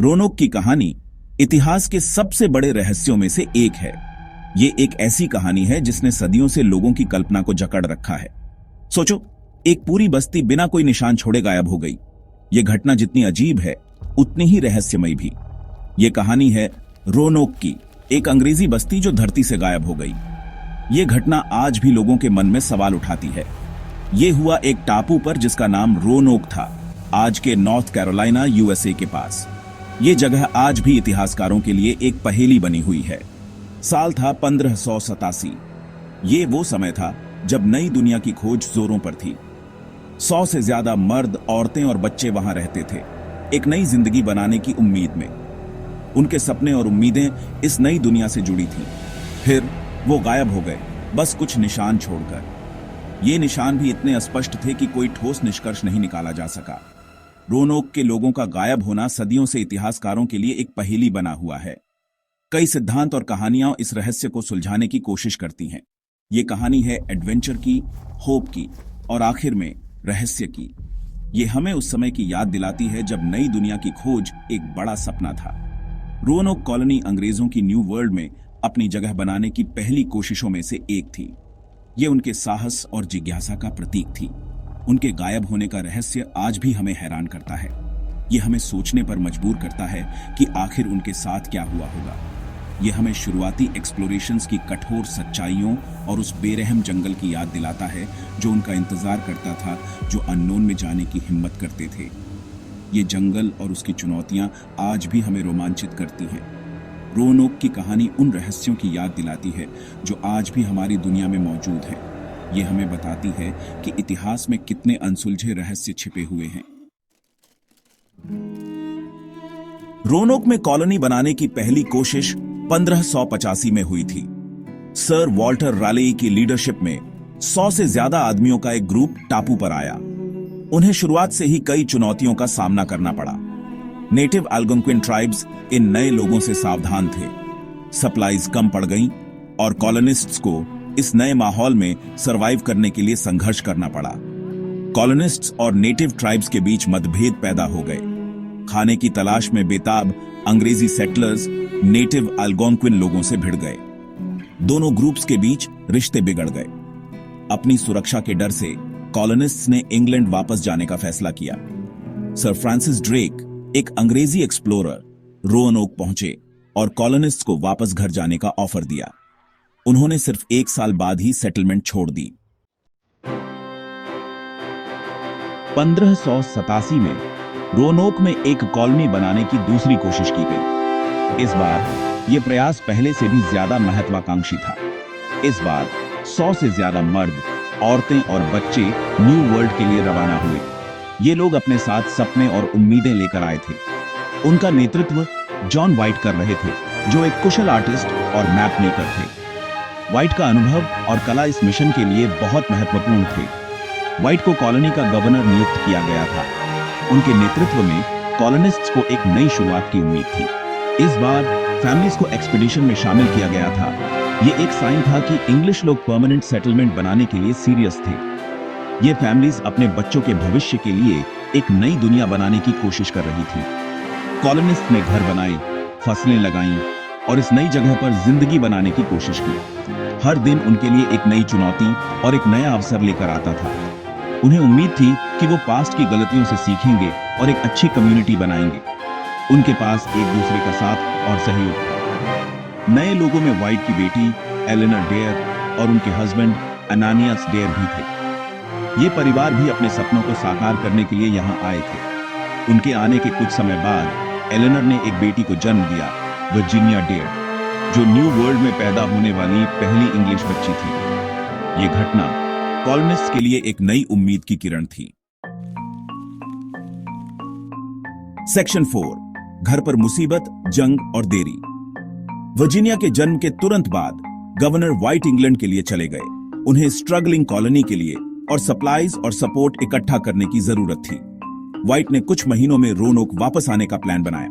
रोनोक की कहानी इतिहास के सबसे बड़े रहस्यों में से एक है। ये एक ऐसी कहानी है जिसने सदियों से लोगों की कल्पना को जकड़ रखा है। सोचो, एक पूरी बस्ती बिना कोई निशान छोड़े गायब हो गई। ये घटना जितनी अजीब है उतनी ही रहस्यमयी भी। ये कहानी है रोनोक की, एक अंग्रेजी बस्ती जो धरती से गायब हो गई। ये घटना आज भी लोगों के मन में सवाल उठाती है। ये हुआ एक टापू पर जिसका नाम रोनोक था, आज के नॉर्थ कैरोलिना यूएसए के पास। ये जगह आज भी इतिहासकारों के लिए एक पहेली बनी हुई है। साल था 1587। ये वो समय था जब नई दुनिया की खोज जोरों पर थी। 100 से ज्यादा मर्द, औरतें और बच्चे वहां रहते थे, एक नई जिंदगी बनाने की उम्मीद में। उनके सपने और उम्मीदें इस नई दुनिया से जुड़ी थीं। फिर वो गायब हो गए, बस कुछ निशान छोड़कर। ये निशान भी इतने स्पष्ट थे कि कोई ठोस निष्कर्ष नहीं निकाला जा सका। रोनोक के लोगों का गायब होना सदियों से इतिहासकारों के लिए एक पहेली बना हुआ है। कई सिद्धांत और कहानियां इस रहस्य को सुलझाने की कोशिश करती हैं। ये कहानी है एडवेंचर की, होप की और आखिर में रहस्य की। ये हमें उस समय की याद दिलाती है जब नई दुनिया की खोज एक बड़ा सपना था। रोनोक कॉलोनी अंग्रेजों की न्यू वर्ल्ड में अपनी जगह बनाने की पहली कोशिशों में से एक थी। ये उनके साहस और जिज्ञासा का प्रतीक थी। उनके गायब होने का रहस्य आज भी हमें हैरान करता है। ये हमें सोचने पर मजबूर करता है कि आखिर उनके साथ क्या हुआ होगा। ये हमें शुरुआती एक्सप्लोरेशंस की कठोर सच्चाइयों और उस बेरहम जंगल की याद दिलाता है जो उनका इंतजार करता था, जो अननोन में जाने की हिम्मत करते थे। ये जंगल और उसकी चुनौतियां आज भी हमें रोमांचित करती हैं। रोनोक की कहानी उन रहस्यों की याद दिलाती है जो आज भी हमारी दुनिया में मौजूद हैं। ये हमें बताती है कि इतिहास में कितने अनसुलझे रहस्य छिपे हुए हैं। रोनोक में कॉलोनी बनाने की पहली कोशिश 1585 में हुई थी। सर वॉल्टर रालेई की लीडरशिप में 100 से ज्यादा आदमियों का एक ग्रुप टापू पर आया। उन्हें शुरुआत से ही कई चुनौतियों का सामना करना पड़ा। नेटिव अल्गोंक्विन ट्राइब्स इन नए लोगों से सावधान थे। सप्लाईज कम पड़ गईं और कॉलोनिस्ट्स को इस नए माहौल में सरवाइव करने के लिए संघर्ष करना पड़ा। कॉलोनिस्ट्स और नेटिव ट्राइब्स के बीच मतभेद पैदा हो गए। खाने की तलाश में बेताब अंग्रेजी सेटलर्स नेटिव अल्गोंक्विन लोगों से भिड़ गए। दोनों ग्रुप्स के बीच रिश्ते बिगड़ गए। अपनी सुरक्षा के डर से कॉलोनिस्ट्स ने इंग्लैंड वापस जाने का फैसला किया। सर फ्रांसिस ड्रेक, एक अंग्रेजी एक्सप्लोरर, रोनोक पहुंचे और कॉलोनिस्ट्स को वापस घर जाने का ऑफर दिया। उन्होंने सिर्फ 1 साल बाद ही सेटलमेंट छोड़ दी। 1587 में रोनोक में एक कॉलोनी बनाने की दूसरी कोशिश की गई। इस बार यह प्रयास पहले से भी ज्यादा महत्वाकांक्षी था। इस बार 100 से ज्यादा मर्द, औरतें और बच्चे न्यू वर्ल्ड के लिए रवाना हुए। ये लोग अपने साथ सपने और उम्मीदें लेकर आए थे। उनका नेतृत्व जॉन व्हाइट कर रहे थे, जो एक कुशल आर्टिस्ट और मैप मेकर थे। व्हाइट का अनुभव और कला इस मिशन के लिए बहुत महत्वपूर्ण थे। व्हाइट को कॉलोनी का गवर्नर नियुक्त किया गया था। उनके नेतृत्व में कॉलोनिस्ट्स को एक नई शुरुआत की उम्मीद थी। इस बार फैमिलीज को एक्सपीडिशन में शामिल किया गया था। ये एक साइन था कि इंग्लिश लोग परमानेंट सेटलमेंट बनाने के लिए सीरियस थे। ये फैमिलीज अपने बच्चों के भविष्य के लिए एक नई दुनिया बनाने की कोशिश कर रही थी। कॉलोनिस्ट ने घर बनाए, फसलें लगाईं और इस नई जगह पर जिंदगी बनाने की कोशिश की। हर दिन उनके लिए एक नई चुनौती और एक नया अवसर लेकर आता था। उन्हें उम्मीद थी कि वो पास्ट की गलतियों से सीखेंगे और एक अच्छी कम्युनिटी बनाएंगे। उनके पास एक दूसरे का साथ और सहयोग था। नए लोगों में व्हाइट की बेटी एलेनर डेयर और उनके हस्बैंड अनानियास डेयर भी थे। ये परिवार भी अपने सपनों को साकार करने के लिए यहाँ आए थे। उनके आने के कुछ समय बाद एलेनर ने एक बेटी को जन्म दिया, वर्जीनिया डेयर, जो न्यू वर्ल्ड में पैदा होने वाली पहली इंग्लिश बच्ची थी। ये घटना कॉलोनिस्ट्स के लिए एक नई उम्मीद की किरण थी। सेक्शन 4, घर पर मुसीबत, जंग और देरी। वर्जीनिया के जन्म के तुरंत बाद गवर्नर व्हाइट इंग्लैंड के लिए चले गए। उन्हें स्ट्रगलिंग कॉलोनी के लिए और सप्लाईज और सपोर्ट इकट्ठा करने की जरूरत थी। व्हाइट ने कुछ महीनों में रोनोक वापस आने का प्लान बनाया,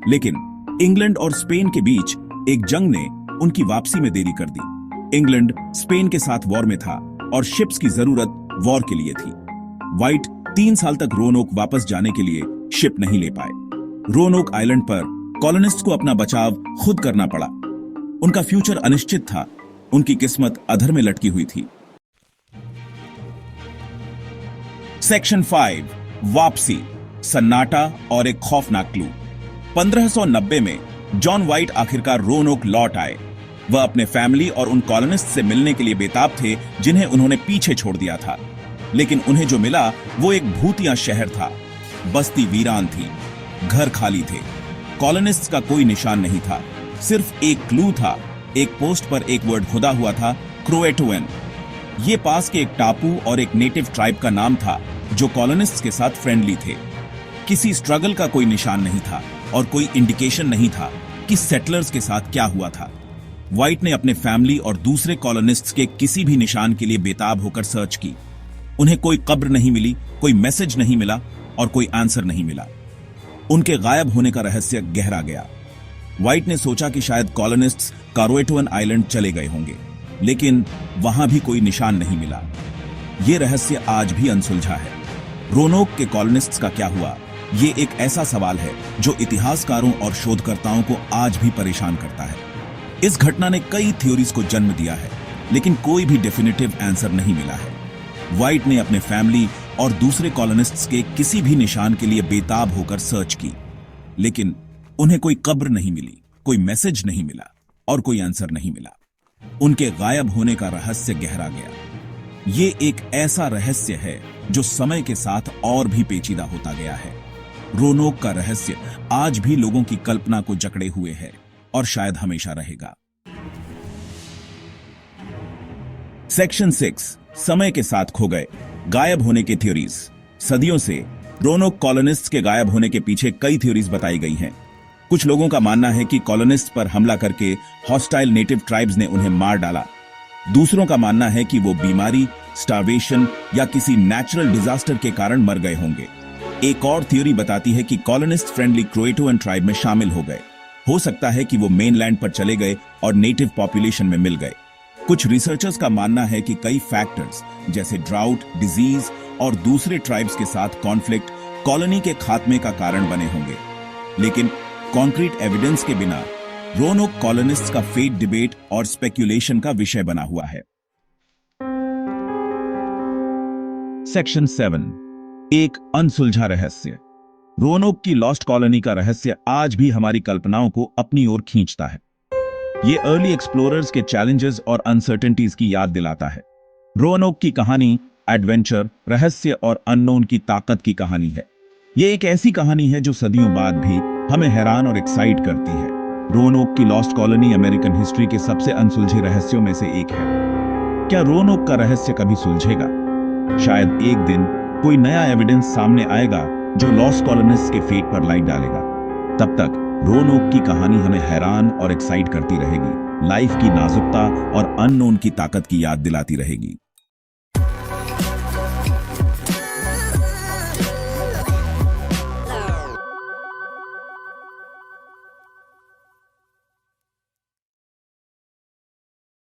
लेकिन इंग्लैंड और स्पेन के बीच एक जंग ने उनकी वापसी में देरी कर दी। इंग्लैंड स्पेन के साथ वॉर में था और शिप्स की जरूरत वॉर के लिए थी। व्हाइट 3 साल तक रोनोक वापस जाने के लिए शिप नहीं ले पाए। रोनोक आइलैंड पर कॉलोनिस्ट को अपना बचाव खुद करना पड़ा। उनका फ्यूचर अनिश्चित था, उनकी किस्मत अधर में लटकी हुई थी। सेक्शन 5, वापसी, सन्नाटा और एक खौफनाक क्लू। 1590 में जॉन व्हाइट आखिरकार रोनोक लौट आए। वह अपने फैमिली और उन कॉलोनिस्ट से मिलने के लिए बेताब थे जिन्हें उन्होंने पीछे छोड़ दिया था। लेकिन उन्हें जो मिला वो एक भूतिया शहर था। बस्ती वीरान थी, घर खाली थे, कॉलोनिस्ट्स का कोई निशान नहीं था। सिर्फ एक क्लू था। एक पोस्ट पर एक वर्ड खुदा हुआ था, क्रोएटोएन। ये पास के एक टापू और एक नेटिव ट्राइब का नाम था जो कॉलोनिस्ट्स के साथ फ्रेंडली थे। किसी स्ट्रगल का कोई निशान नहीं था और कोई इंडिकेशन नहीं था कि सेटलर्स के साथ क्या हुआ था। व्हाइट ने अपने फैमिली और दूसरे कॉलोनिस्ट्स के किसी भी निशान के लिए बेताब होकर सर्च की। उन्हें कोई कब्र नहीं मिली, कोई मैसेज नहीं मिला और कोई आंसर नहीं मिला। उनके गायब होने का रहस्य गहरा गया। व्हाइट ने सोचा कि शायद कॉलोनिस्ट्स क्रोएटोएन आइलैंड चले गए होंगे, लेकिन वहां भी कोई निशान नहीं मिला। यह रहस्य आज भी अनसुलझा है। रोनोक के कॉलोनिस्ट्स का क्या हुआ? ये एक ऐसा सवाल है जो इतिहासकारों और शोधकर्ताओं को आज भी परेशान करता है। इस घटना ने कई थ्योरीज को जन्म दिया है, लेकिन कोई भी डेफिनेटिव आंसर नहीं मिला है। व्हाइट ने अपने फैमिली और दूसरे कॉलोनिस्ट्स के किसी भी निशान के लिए बेताब होकर सर्च की, लेकिन उन्हें कोई कब्र नहीं मिली, कोई मैसेज नहीं मिला और कोई आंसर नहीं मिला। उनके गायब होने का रहस्य गहरा गया। ये एक ऐसा रहस्य है जो समय के साथ और भी पेचीदा होता गया है। रोनोक का रहस्य आज भी लोगों की कल्पना को जकड़े हुए है और शायद हमेशा रहेगा। सेक्शन 6, समय के साथ खो गए, गायब होने की थ्योरीज। सदियों से रोनोक कॉलोनिस्ट्स के गायब होने के पीछे कई थ्योरीज बताई गई हैं। कुछ लोगों का मानना है कि कॉलोनिस्ट पर हमला करके हॉस्टाइल नेटिव ट्राइब्स ने उन्हें मार डाला। दूसरों का मानना है कि वो बीमारी, स्टार्वेशन या किसी नेचुरल डिजास्टर के कारण मर गए होंगे। एक और थ्योरी बताती है कि कॉलोनिस्ट फ्रेंडली क्रोएटोएन ट्राइब में शामिल हो गए। हो सकता है कि वो मेनलैंड पर चले गए और नेटिव पॉपुलेशन में मिल गए। कुछ रिसर्चर्स का मानना है कि कई फैक्टर्स जैसे ड्राउट, डिजीज और दूसरे ट्राइब्स के साथ कॉन्फ्लिक्ट कॉलोनी के खात्मे का कारण बने होंगे। लेकिन कॉन्क्रीट एविडेंस के बिना रोनोक कॉलोनिस्ट्स का फेट डिबेट और स्पेक्यूलेशन का विषय बना हुआ है। सेक्शन 7, एक अनसुलझा रहस्य। रोनोक की लॉस्ट कॉलोनी का रहस्य आज भी हमारी कल्पनाओं को अपनी ओर खींचता है। ये अर्ली एक्सप्लोरर्स के चैलेंजेस और अनसर्टेनिटीज की याद दिलाता है। रोनोक की कहानी एडवेंचर, रहस्य और अननोन की ताकत की कहानी है। ये एक ऐसी कहानी है जो सदियों बाद भी हमें हैरान और एक्साइट करती है। रोनोक की लॉस्ट कॉलोनी अमेरिकन हिस्ट्री के सबसे अनसुलझे रहस्यों में से एक है। क्या रोनोक का रहस्य कभी सुलझेगा? शायद एक दिन कोई नया एविडेंस सामने आएगा जो लॉस्ट कॉलोनिस्ट के फेट पर लाइट डालेगा। तब तक रोनोक की कहानी हमें हैरान और एक्साइट करती रहेगी, लाइफ की नाजुकता और अननोन की ताकत की याद दिलाती रहेगी।